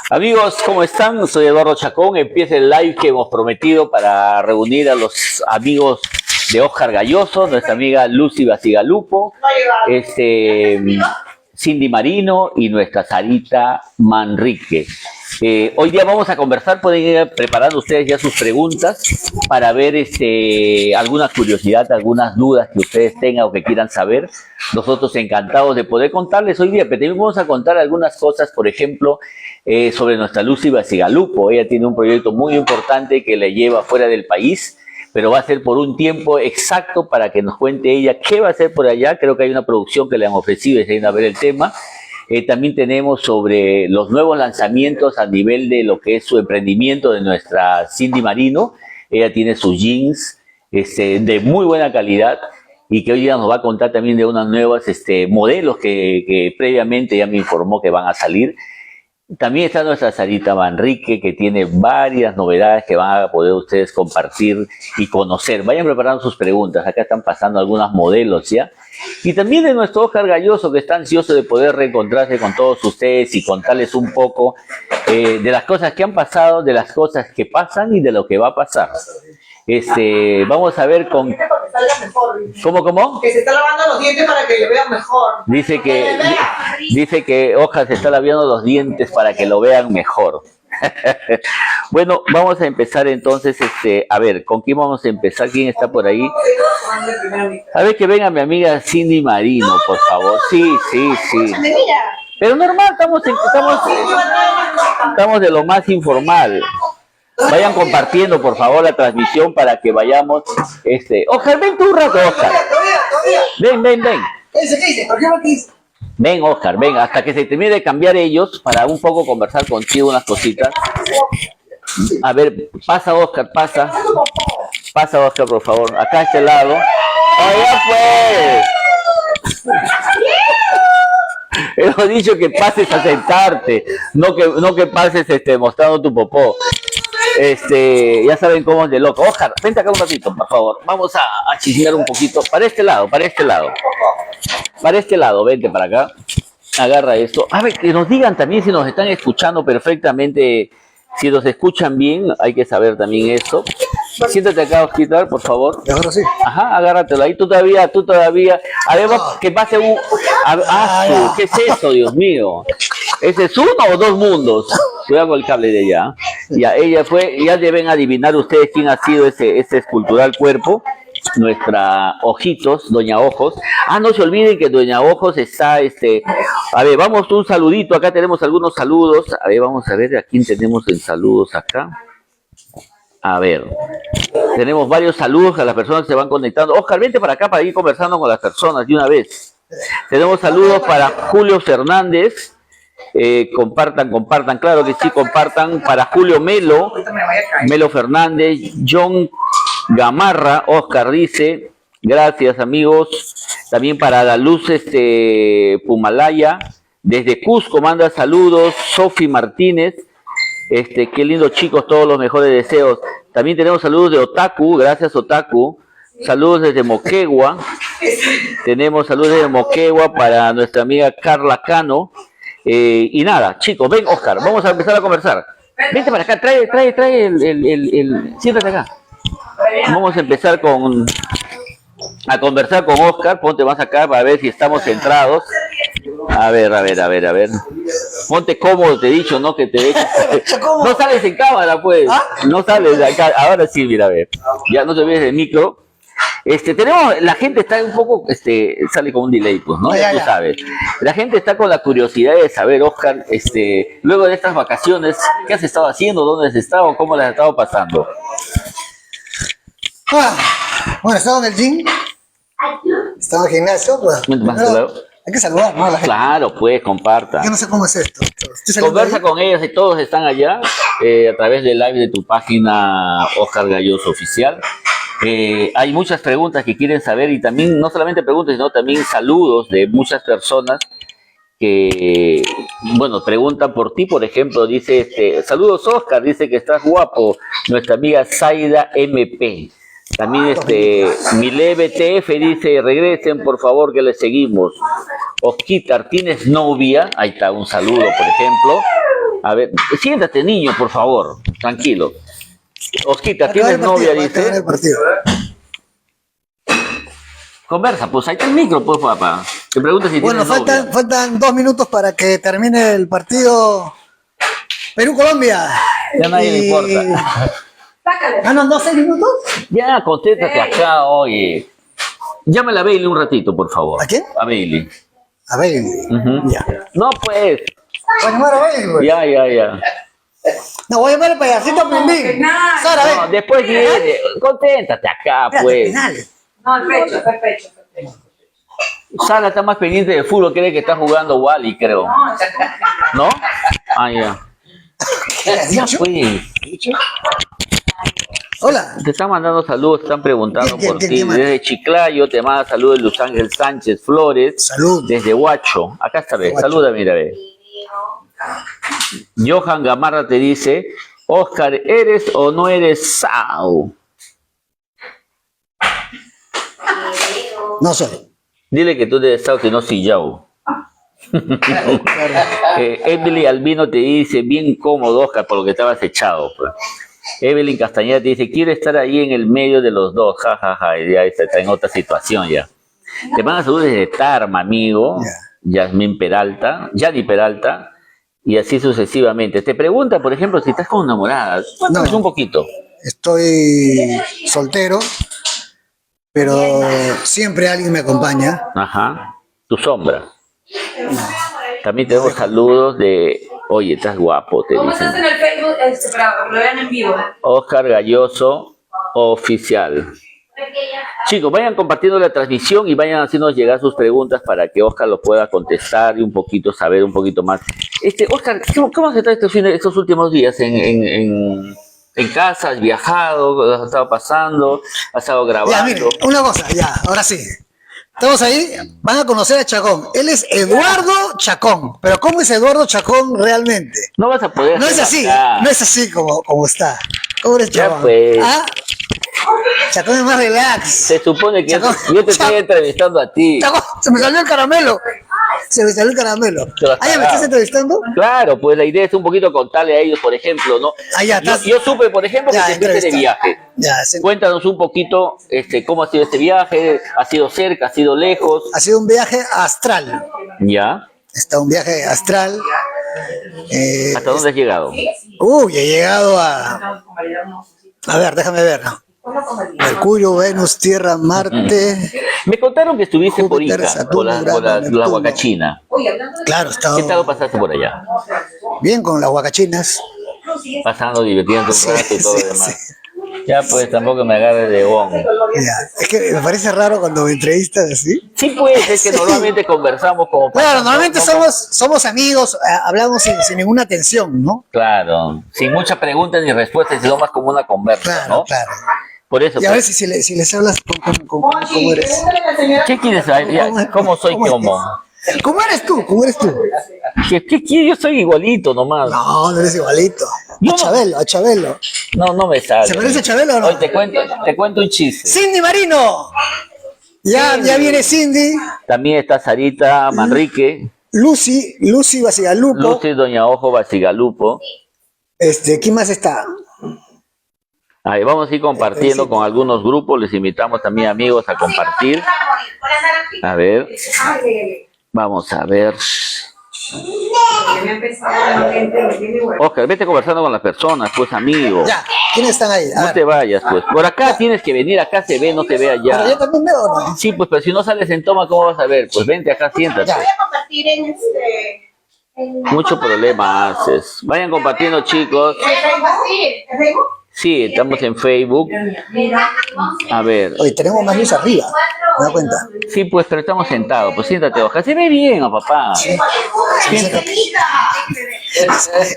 Amigos, ¿cómo están? Soy Eduardo Chacón. Empieza el live que hemos prometido para reunir a los amigos de Oscar Gayoso, nuestra amiga Lucy Basigalupo, Cindy Marino y nuestra Sarita Manrique. Hoy día vamos a conversar, pueden ir preparando ustedes ya sus preguntas para ver alguna curiosidad, algunas dudas que ustedes tengan o que quieran saber. Nosotros encantados de poder contarles hoy día, pero también vamos a contar algunas cosas, por ejemplo, sobre nuestra Lucy Basigalupo. Ella tiene un proyecto muy importante que le lleva fuera del país, pero va a ser por un tiempo exacto para que nos cuente ella qué va a hacer por allá. Creo que hay una producción que le han ofrecido y se viene a ver el tema. También tenemos sobre los nuevos lanzamientos a nivel de lo que es su emprendimiento de nuestra Cindy Marino. Ella tiene sus jeans de muy buena calidad y que hoy día nos va a contar también de unas nuevas modelos que previamente ya me informó que van a salir. También está nuestra Sarita Manrique, que tiene varias novedades que van a poder ustedes compartir y conocer. Vayan preparando sus preguntas. Acá están pasando algunos modelos ya. Y también de nuestro Oscar Gayoso, que está ansioso de poder reencontrarse con todos ustedes y contarles un poco de las cosas que han pasado, de las cosas que pasan y de lo que va a pasar. Vamos a ver con... ¿Cómo? Que se está lavando los dientes para que le vean mejor. Dice que Oscar se está lavando los dientes para que lo vean mejor. Bueno, vamos a empezar entonces, a ver, ¿con quién vamos a empezar? ¿Quién está por ahí? A ver, que venga mi amiga Cindy Marino, por favor. Sí. Pero normal, estamos de lo más informal. Vayan compartiendo, por favor, la transmisión para que vayamos. Oscar, ven tú un rato, Oscar. Ven. ¿Qué dice? ¿Por qué no dice? Ven, Oscar, ven, hasta que se termine de cambiar ellos para un poco conversar contigo unas cositas. A ver, pasa, Oscar, pasa. Pasa, Oscar, por favor. Acá a este lado. ¡Oye, pues! Hemos dicho que pases a sentarte, no que pases mostrando tu popó. Ya saben cómo es de loco. Oscar, vente acá un ratito, por favor. Vamos a chismear un poquito. Para este lado. Vente para acá. Agarra esto. A ver, que nos digan también si nos están escuchando perfectamente. Si nos escuchan bien, hay que saber también eso. Siéntate acá, Oscar, por favor. Ahora sí. Ajá, agárratelo ahí. Tú todavía. Además, que pase un... ¿Qué es eso, Dios mío? ¿Ese es uno o dos mundos? Cuidado con el cable de ella. Ya, ella fue... Ya deben adivinar ustedes quién ha sido ese escultural cuerpo. Nuestra Ojitos, Doña Ojos. No se olviden que Doña Ojos está, A ver, vamos un saludito, acá tenemos algunos saludos. A ver, vamos a ver a quién tenemos en saludos acá. A ver, tenemos varios saludos a las personas que se van conectando. Oscar, vente para acá para ir conversando con las personas de una vez. Tenemos saludos para Julio Fernández. Compartan, claro que sí, compartan. Para Julio Melo Fernández, John Gamarra, Oscar dice, gracias amigos. También para la Luz Pumalaya, desde Cusco manda saludos. Sofi Martínez, qué lindo chicos, todos los mejores deseos. También tenemos saludos de Otaku, gracias Otaku. Saludos desde Moquegua. Tenemos saludos desde Moquegua para nuestra amiga Carla Cano. Y nada, chicos, ven Oscar, vamos a empezar a conversar. Vente para acá, trae siéntate acá. Vamos a empezar a conversar con Oscar. Ponte más acá para ver si estamos centrados. A ver. Ponte cómodo, te he dicho, ¿no? Que te dejes. No sales en cámara, pues. No sales de acá. Ahora sí, mira, a ver. Ya no te olvides del micro. La gente está un poco, sale con un delay, pues, ¿no? Ya tú sabes. La gente está con la curiosidad de saber, Oscar, luego de estas vacaciones, ¿qué has estado haciendo? ¿Dónde has estado? ¿Cómo las has estado pasando? Bueno, estaba en el gym. Estaba en el gimnasio. Pues, hay que saludar, ¿no? A la gente. Claro, pues, comparta. Yo no sé cómo es esto. Conversa con ellos y todos están allá a través del live de tu página Oscar Gayoso Oficial. Hay muchas preguntas que quieren saber y también, no solamente preguntas, sino también saludos de muchas personas que, bueno, preguntan por ti, por ejemplo, dice, saludos Oscar, dice que estás guapo, nuestra amiga Zaida MP. También Mile BTF dice, regresen por favor que les seguimos. Osquitar, ¿tienes novia? Ahí está, un saludo, por ejemplo. A ver, siéntate, niño, por favor. Tranquilo. Osquita, Acaba ¿tienes el partido, novia? va a acabar Dice. el partido. Conversa, pues ahí está el micro, pues, papá. Te preguntas si Bueno, tienes novia. faltan 2 minutos para que termine el partido Perú-Colombia. Ya a nadie le Y- importa. ¿Ganan 12 minutos? Ya, concéntrate acá, oye. Llámala a Bailey un ratito, por favor. ¿A quién? A Bailey. A ver, Ujú. ya. No, pues. Voy a llamar a Bailey, güey. Ya. No, voy a llamar al payasito Plindín. Sara, No, ven. después viene. Concéntrate acá, Espérate, pues. penales. No, el pecho. Sara está más pendiente de fútbol, cree que está jugando Wally, creo. ¿No? Ah, ya. ¿Qué has Ya, dicho? pues. Hola. Te están mandando saludos, te están preguntando ¿Quién, por quién, ti. quién más? Desde Chiclayo te manda saludos Luz Ángel Sánchez Flores. Salud. Desde Huacho. Acá está, ve. Huacho. Saluda, mira, ve. Johan Gamarra te dice, Oscar, ¿eres o no eres Sao? No soy. Dile que tú eres Sao, que no soy Yao. Emily Albino te dice, bien cómodo, Oscar, por lo que estabas echado. Pues. Evelyn Castañeda te dice, quiero estar ahí en el medio de los dos, jajaja, y ya está en otra situación ya. Te manda saludos desde Tarma, amigo, Yasmín Peralta, Yani Peralta, y así sucesivamente. Te pregunta, por ejemplo, si estás con enamorada. Cuéntanos No. un poquito. Estoy soltero, pero siempre alguien me acompaña. Ajá, tu sombra. También tenemos saludos de, oye, estás guapo, te ¿Cómo dicen. estás en el Facebook? Para que lo vean en vivo. Oscar Galloso Oficial. Chicos, vayan compartiendo la transmisión y vayan haciéndonos llegar sus preguntas para que Oscar los pueda contestar y un poquito saber un poquito más. Oscar, ¿cómo has estado estos últimos días en casa? ¿Has viajado? ¿Has estado pasando? ¿Has estado grabando? Ya, mire, una cosa, ya, ahora sí. Estamos ahí, van a conocer a Chacón. Él es Eduardo Chacón. Pero ¿cómo es Eduardo Chacón realmente? No vas a poder No es hacerlo así, acá. no es así como está. ¿Cómo eres Ya, Chacón? pues. ¿Ah? Chacón es más relax. Se supone que Chacón, yo te estoy Chacón. entrevistando a ti. Chacón, se me salió el caramelo. Se me salió el caramelo. Te lo has Ah, ¿ya me cagado. estás entrevistando? Claro, pues la idea es un poquito contarle a ellos, por ejemplo, ¿no? Ah, ya, yo, estás- yo supe, por ejemplo, que Ya, te fuiste de entrevista. viaje. Ya, se- Cuéntanos un poquito cómo ha sido este viaje, ha sido cerca, ha sido lejos, ha sido un viaje astral. ¿ya? Está un viaje astral. ¿Hasta dónde has llegado? Uy, he llegado a... A ver, déjame ver. Mercurio, Venus, Tierra, Marte. Me contaron que estuviste por Júpiter, Ica, Saturno, por la Neptuno. Huacachina. Claro, he estado ¿Qué tal lo pasaste por allá? bien con las huacachinas. Pasando, divirtiendo un Sí, rato y todo sí, lo demás. sí. Ya, pues tampoco me agarres de bon. Ya. Es que me parece raro cuando me entrevistas así. Sí, pues, es que Sí. normalmente conversamos como... Claro, ¿no? normalmente No, somos amigos, hablamos sin ninguna tensión, ¿no? Claro, sin muchas preguntas ni respuestas, sino más como una conversa, Claro, ¿no? claro. Por eso, Y a ver pues, si les hablas cómo eres. Pregúntale a la señora. ¿qué quieres saber? Ya, ¿cómo soy como? ¿Cómo eres tú? ¿Cómo eres tú? ¿Qué? Yo soy igualito nomás. No, no eres igualito. No. A Chabelo. No me sale. ¿Se parece a Chabelo o no? Hoy te cuento un chiste. ¡Cindy Marino! Ya viene Cindy, También está Sarita Manrique, Lucy Basigalupo. Lucy Doña Ojo Basigalupo. ¿Quién más está? Ahí vamos a ir compartiendo con algunos grupos. Les invitamos también amigos a compartir. A ver, vamos a ver. Oscar, vete conversando con las personas, pues amigo. Ya, ¿quiénes están ahí? A No ver. te vayas, pues. Por acá tienes que venir, acá se ve, no se ve Pero yo allá. también veo, ¿no? Sí, pues, pero si no sales en toma, ¿cómo vas a ver? Pues vente acá, siéntate. Ya. Voy a compartir en Mucho problema haces. Vayan compartiendo, chicos. ¿En Facebook? Sí, estamos en Facebook. A ver. Oye, tenemos más luz arriba. ¿Me das cuenta? Sí, pues, pero estamos sentados. Pues siéntate, Oscar. Se ve bien, oh, papá. Siéntate.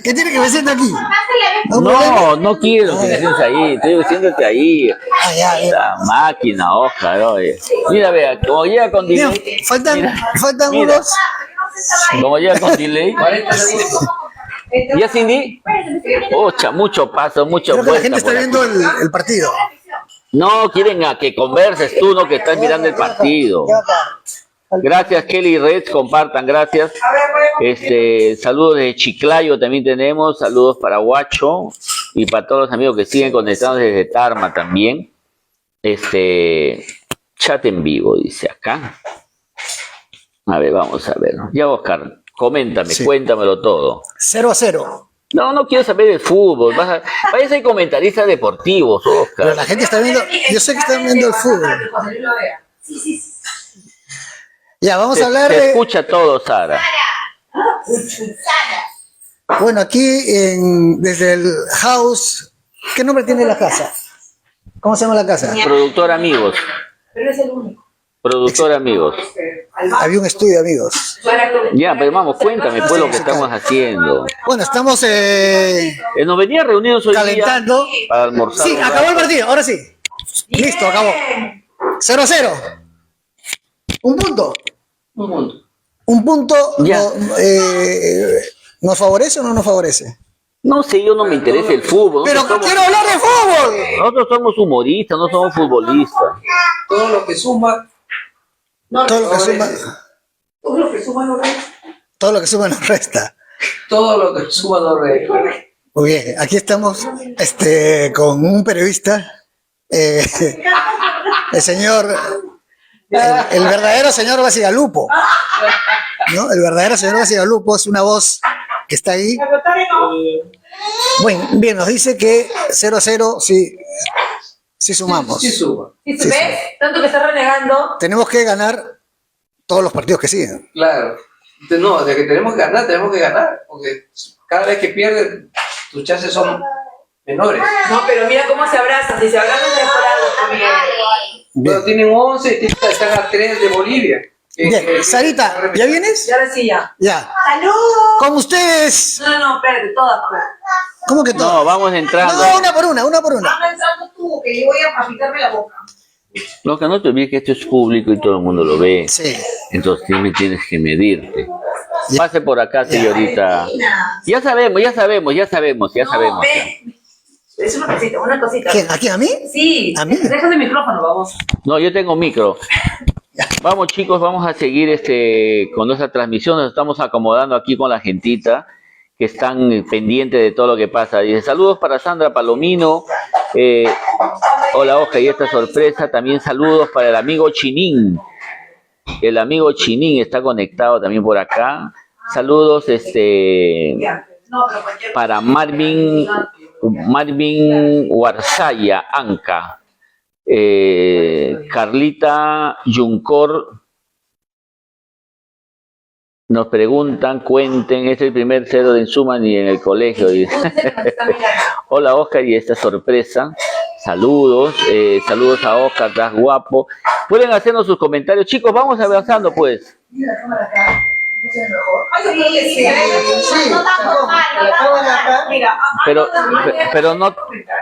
¿Qué tiene que me sienta aquí? ¿Un problema? No, no quiero que te sientes ahí. Te digo, siéntate ahí. Ah, ya, ya. La máquina, Oscar, oye. Mira, vea, como llega con Mira, delay. faltan mira. unos. Como llega con delay. ¿Ya, Cindy? Ocha, mucho paso, mucho Creo que la vuelta gente está por viendo aquí. el partido. No, quieren a que converses tú, no que estás mirando el partido. Ya está. Gracias, Kelly Reds, compartan, gracias. Saludos de Chiclayo también tenemos, saludos para Huacho y para todos los amigos que siguen conectados desde Tarma también. Chat en vivo, dice acá. A ver, vamos a ver. Ya, Oscar, coméntame, Sí. cuéntamelo todo. 0-0. No, no quiero saber de fútbol. Vaya a ser comentaristas deportivos, Pero Oscar. la gente está viendo, yo sé que están viendo el fútbol. Ya, vamos a hablar Se de, escucha todo, Sara. bueno, aquí desde el house, ¿qué nombre tiene la casa? ¿Cómo se llama la casa? Productor amigos. Pero es el único. Productor amigos. Había un estudio, amigos. Ya, pero vamos, cuéntame pues lo que estamos haciendo. Bueno, estamos Nos venía reunidos hoy calentando. día para almorzar. Sí, un acabó el rato. partido, ahora sí. Listo, acabó. 0-0. Un punto. Un punto Ya. ¿nos favorece o no nos favorece? No sé, yo no me interesa el fútbol. Pero Nosotros quiero hablar de fútbol. nosotros somos humoristas, no somos futbolistas. Todo lo que suma, Todo lo que suma, todo lo que suma no resta. todo lo que suma nos resta. Todo lo que suma no resta. Muy bien, aquí estamos con un periodista, el señor, el verdadero señor Basigalupo, ¿no? El verdadero señor Basigalupo es una voz que está ahí. Bueno, bien, nos dice que 0-0 sí sumamos. Sí suma, ¿Y Sí, se ve? Tanto que está renegando. Tenemos que ganar todos los partidos que siguen. claro. No, de que tenemos que ganar, porque cada vez que pierdes, tus chances son menores. No, pero mira cómo se abrazan. Si se abrazan, es por algo también. Bueno, tienen 11, están a 3 de Bolivia. Bien, Sarita, ¿ya vienes? Y ahora sí ya. Ya. ¡Salud! Con ustedes. No, espérate, todas pues. ¿Cómo que todo? No, vamos entrando. No, una por una. Anda entrando tú, que yo voy a picarme la boca. Lo que no te olvides que esto es público y todo el mundo lo ve. Sí. Entonces tienes que medirte. Ya. Pase por acá, señorita. Ya sabemos. No, ve. Es una cosita, una cosita. ¿Quién? ¿A quién? ¿A mí? Sí, ¿A mí? deja el micrófono, vamos. No, yo tengo micro. Vamos, chicos, vamos a seguir con nuestra transmisión. Nos estamos acomodando aquí con la gentita que están pendientes de todo lo que pasa. Dice, saludos para Sandra Palomino. Hola, Oscar, y esta sorpresa. También saludos para el amigo Chinín. El amigo Chinín está conectado también por acá. Saludos, No, pero cualquier para Marvin Warzaya, Anca. Carlita Yuncor nos preguntan, cuenten, es el primer cero de Insuma ni en el colegio. Dice. Hola, Oscar, y esta sorpresa. Saludos, saludos a Oscar, estás guapo. Pueden hacernos sus comentarios, chicos, vamos avanzando pues.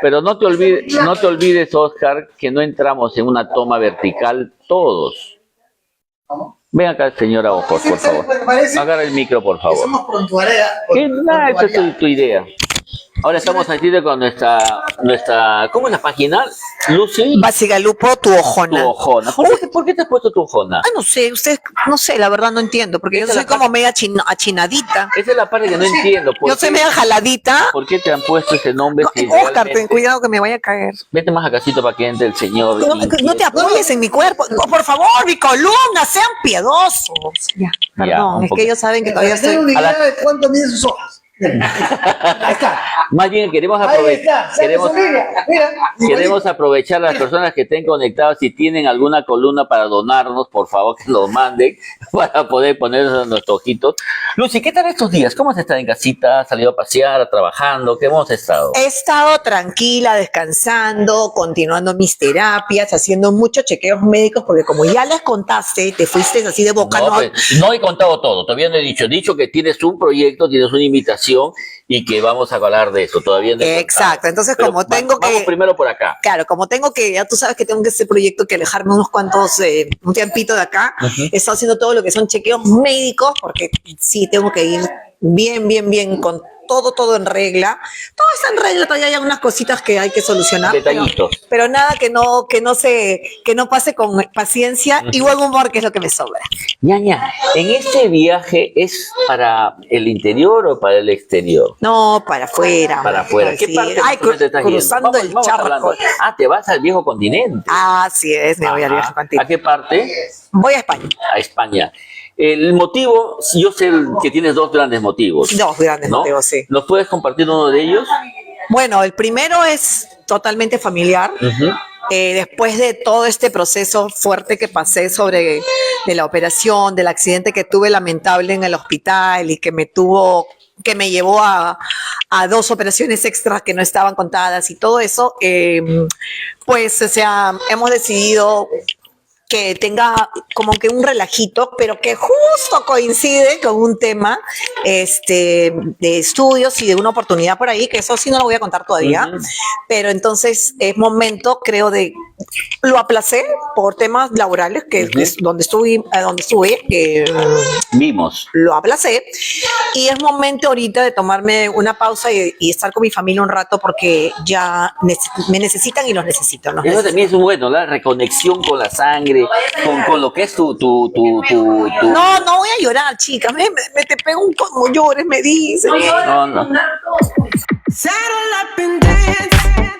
Pero no te olvides, Oscar, que no entramos en una toma vertical todos. Ven acá, señora Ojos, por favor. Agarra el micro, por favor. Somos prontuaria. ¿Qué? Nada, esa es tu idea. Ahora estamos aquí con nuestra, ¿cómo es la página? Lucy, Basigalupo, tu tu ojona. ojona. ¿Por qué te has puesto tu ojona? Ah, no sé, usted, no sé, la verdad no entiendo, porque yo Esa soy es la como media achinadita. Esa es la parte que no entiendo. Yo soy media jaladita. ¿Por qué te han puesto ese nombre? No, si Oscar, ten realmente- cuidado que me vaya a caer. Vete más acasito para que entre el señor. No te apoyes en mi cuerpo. No, por favor, mi columna, sean piedosos. Ya, Ya, perdón, un es poco. que ellos saben que todavía Para tener estoy... una idea de cuánto miden sus ojos. Ahí está. Más bien queremos Ahí aprovechar. está. Queremos, Queremos aprovechar a las personas que estén conectadas. Si tienen alguna columna para donarnos, por favor que nos manden para poder ponernos nuestros ojitos. Lucy, ¿qué tal estos días? ¿Cómo has estado en casita? ¿Has salido a pasear, trabajando? ¿Qué hemos estado? He estado tranquila, descansando, continuando mis terapias, haciendo muchos chequeos médicos, porque como ya les contaste, te fuiste así de boca, No, ¿no? pues, no he contado todo, todavía no he dicho. He dicho que tienes un proyecto, tienes una invitación y que vamos a hablar de eso. Todavía no he Exacto, contado. entonces Pero como tengo vamos que... primero por acá. Claro, como tengo que, ya tú sabes que tengo que este proyecto que alejarme unos cuantos, un tiempito de acá, he estado haciendo todo lo que son chequeos médicos, porque sí tengo que ir bien, bien, bien, con todo en regla. Todo está en regla, todavía hay unas cositas que hay que solucionar. Detallitos. Pero nada que no pase con paciencia y buen humor, que es lo que me sobra. Ñaña, ¿en este viaje es para el interior o para el exterior? No, para afuera. Para afuera. Así ¿Qué parte es. Ay, más o menos te estás yendo? cruzando el Vamos charco. hablando. Ah, te vas al viejo continente. Así es, me voy al viaje Ajá. contigo. ¿A qué parte? Voy a España. A España. El motivo, yo sé que tienes dos grandes motivos. Dos grandes ¿no? motivos, sí. ¿Nos puedes compartir uno de ellos? Bueno, el primero es totalmente familiar. Ujú. Después de todo este proceso fuerte que pasé de la operación, del accidente que tuve lamentable en el hospital y que me llevó a 2 operaciones extras que no estaban contadas y todo eso, pues, o sea, hemos decidido que tenga como que un relajito, pero que justo coincide con un tema de estudios y de una oportunidad por ahí, que eso sí no lo voy a contar todavía, pero entonces es momento, creo, lo aplacé por temas laborales, que es donde estuve, Vimos. lo aplacé, y es momento ahorita de tomarme una pausa y estar con mi familia un rato, porque ya me necesitan y los necesito. Eso también es bueno, la reconexión con la sangre, con lo que es tu. No voy a llorar, chica. Te pego un como llores, me dice. No. Saddle up and dance.